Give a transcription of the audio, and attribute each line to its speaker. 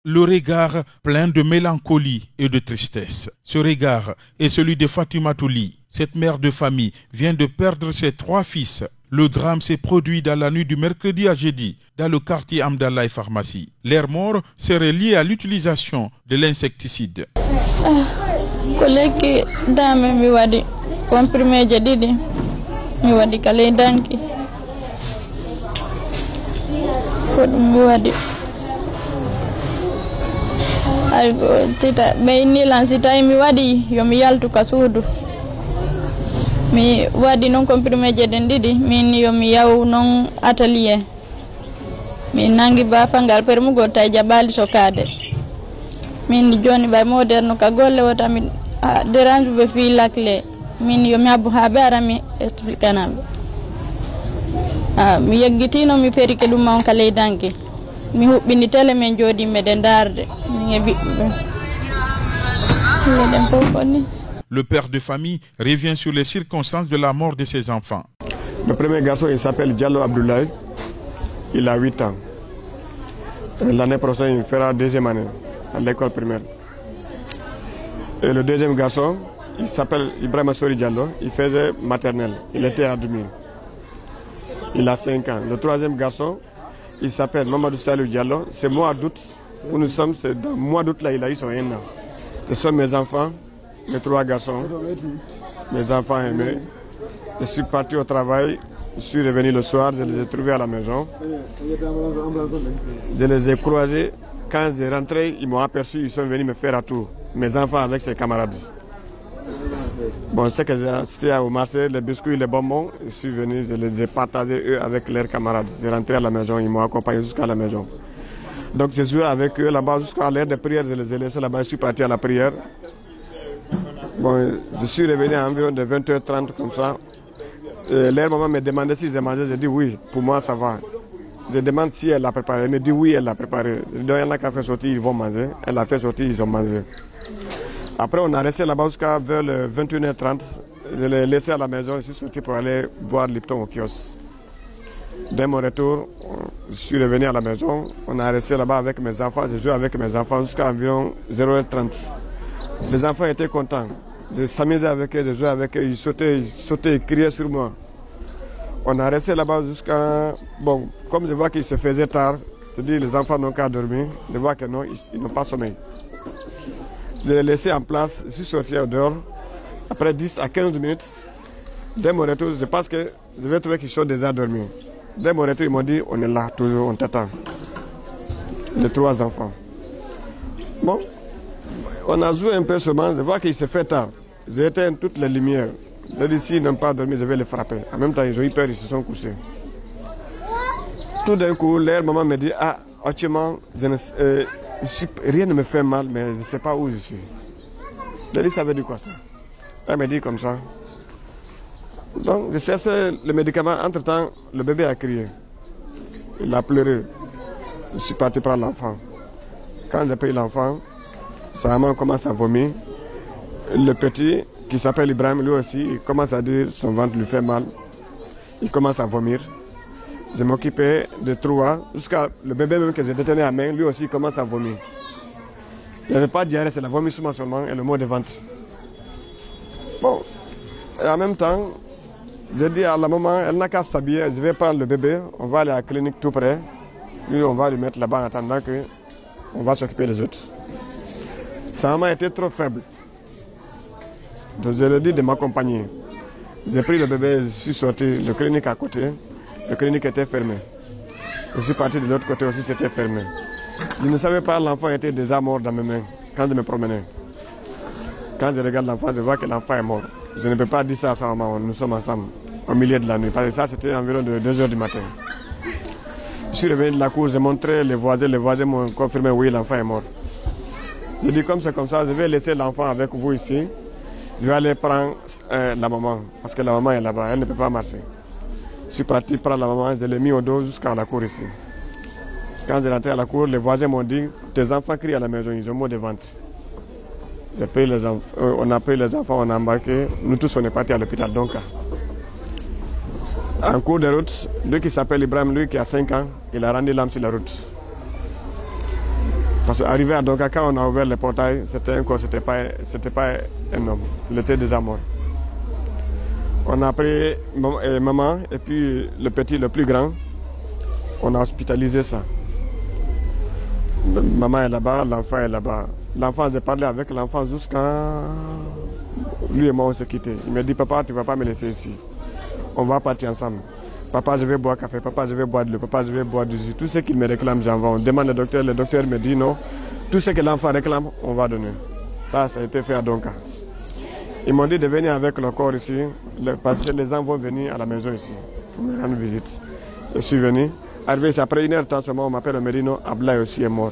Speaker 1: Le regard plein de mélancolie et de tristesse. Ce regard est celui de Fatoumata Ly. Cette mère de famille vient de perdre ses 3 fils. Le drame s'est produit dans la nuit du mercredi à jeudi, dans le quartier Amdallah Pharmacie. Leur mort serait liée à l'utilisation de l'insecticide.
Speaker 2: Collègue dame mi wadi comprimé jadidi mi wadi kale danki ko mi wadi ay tita be ni lansita mi wadi yo mi yaltu ka suudu mi wadi non comprimé jaden didi min yo mi yaw non atelier mi nangi ba fangal per mu go tay jabali sokade min joni bay moderno ka golle wata min dérange be fi lakle min yo mi abu habara mi explicanam mi yeggitino mi perike dum mon kale danki mi hubbini tele men jodi meden darde mi ngebi
Speaker 1: Le père de famille revient sur les circonstances de la mort de ses enfants.
Speaker 3: Le premier garçon, il s'appelle Diallo Abdoulaye. Il a 8 ans. L'année prochaine, il fera 2e année à l'école primaire. Et le deuxième garçon, il s'appelle Ibrahima Sori Diallo. Il faisait maternelle. Il était à demi. Il a 5 ans. Le troisième garçon, il s'appelle Mamadou Salou Diallo. C'est mois d'août où nous sommes. C'est dans le mois d'août là, il a eu son 1 an. Ce sont mes enfants. Mes 3 garçons, mes enfants aimés. Je suis parti au travail, je suis revenu le soir, je les ai trouvés à la maison. Je les ai croisés. Quand j'ai rentré, ils m'ont aperçu, ils sont venus me faire un tour. Mes enfants avec ses camarades. Bon, c'est que j'ai assisté au marché, les biscuits, les bonbons. Je suis venu, je les ai partagés eux avec leurs camarades. J'ai rentré à la maison, ils m'ont accompagné jusqu'à la maison. Donc j'ai joué avec eux là-bas jusqu'à l'heure de prière, je les ai laissés là-bas, je suis parti à la prière. Bon, je suis revenu à environ de 20h30 comme ça. Leur maman me demandait si j'ai mangé. J'ai dit oui, pour moi ça va. Je demande si elle l'a préparé. Elle me dit oui, elle l'a préparé. Donc il y en a qui ont fait sortir, ils vont manger. Elle l'a fait sortir, ils ont mangé. Après, on a resté là-bas jusqu'à vers le 21h30. Je l'ai laissé à la maison. Je suis sorti pour aller boire Lipton au kiosque. Dès mon retour, je suis revenu à la maison. On a resté là-bas avec mes enfants. J'ai joué avec mes enfants jusqu'à environ 0h30. Les enfants étaient contents. Je s'amusais avec eux, je jouais avec eux, ils sautaient, ils criaient sur moi. On a resté là-bas jusqu'à... Bon, comme je vois qu'il se faisait tard, je dis les enfants n'ont qu'à dormir. Je vois que non, ils n'ont pas sommeil. Je les laissé en place, je suis sorti au dehors. Après 10 à 15 minutes, dès mon retour, je pense que je vais trouver qu'ils sont déjà dormis. Dès mon retour, ils m'ont dit, on est là, toujours, on t'attend. Les 3 enfants. Bon. On a joué un peu seulement, je vois qu'il se fait tard. J'ai éteint toutes les lumières. J'ai dit, s'ils n'ont pas dormi, je vais les frapper. En même temps, ils ont eu peur, ils se sont couchés. Tout d'un coup, leur maman me dit, ah, actuellement, rien ne me fait mal, mais je ne sais pas où je suis. J'ai dit, ça veut dire quoi ça? Elle me dit comme ça. Donc, je cherchais le médicament. Entre-temps, le bébé a crié. Il a pleuré. Je suis parti prendre l'enfant. Quand j'ai pris l'enfant, sa maman commence à vomir. Le petit, qui s'appelle Ibrahim, lui aussi, il commence à dire que son ventre lui fait mal. Il commence à vomir. Je m'occupais de 3, jusqu'à le bébé même que j'ai détenu à main, lui aussi il commence à vomir. Il n'y avait pas de diarrhée, c'est le vomissement seulement et le mot de ventre. Bon, et en même temps, j'ai dit à la maman, elle n'a qu'à s'habiller, je vais prendre le bébé, on va aller à la clinique tout près. Lui, on va lui mettre là-bas en attendant qu'on va s'occuper des autres. Sa maman était trop faible. Donc je lui ai dit de m'accompagner. J'ai pris le bébé, je suis sorti, le clinique à côté. Le clinique était fermé. Je suis parti de l'autre côté aussi, c'était fermé. Je ne savais pas, l'enfant était déjà mort dans mes mains quand je me promenais. Quand je regarde l'enfant, je vois que l'enfant est mort. Je ne peux pas dire ça à sa maman, nous sommes ensemble au milieu de la nuit. Parce que ça, c'était environ de 2 h du matin. Je suis revenu de la cour, j'ai montré les voisins m'ont confirmé, oui, l'enfant est mort. Je dis, comme c'est comme ça, je vais laisser l'enfant avec vous ici. Je vais aller prendre la maman, parce que la maman est là-bas, elle ne peut pas marcher. Je suis parti prendre la maman, je l'ai mis au dos jusqu'à la cour ici. Quand je suis rentré à la cour, les voisins m'ont dit, tes enfants crient à la maison, ils ont mot de ventre. On a pris les enfants, on a embarqué, nous tous on est partis à l'hôpital donc. En cours de route, lui qui s'appelle Ibrahim, lui qui a 5 ans, il a rendu l'âme sur la route. Parce qu'arrivé à Donka, quand on a ouvert le portail, c'était un corps, c'était pas un homme. Il était déjà mort. On a pris maman et puis le petit, le plus grand, on a hospitalisé ça. Maman est là-bas, l'enfant est là-bas. L'enfant, j'ai parlé avec l'enfant jusqu'à... Lui et moi, on s'est quittés. Il m'a dit, papa, tu ne vas pas me laisser ici. On va partir ensemble. Papa, je vais boire café. Papa, je vais boire de l'eau. Papa, je vais boire du jus. Tout ce qu'il me réclame, j'en vends. On demande au docteur. Le docteur me dit non. Tout ce que l'enfant réclame, on va donner. Ça a été fait à Donka. Ils m'ont dit de venir avec le corps ici, parce que les gens vont venir à la maison ici pour me rendre visite. Je suis venu. Arrivé ici, après 1 heure de temps, on m'appelle au Mérino, Ablaye aussi est mort.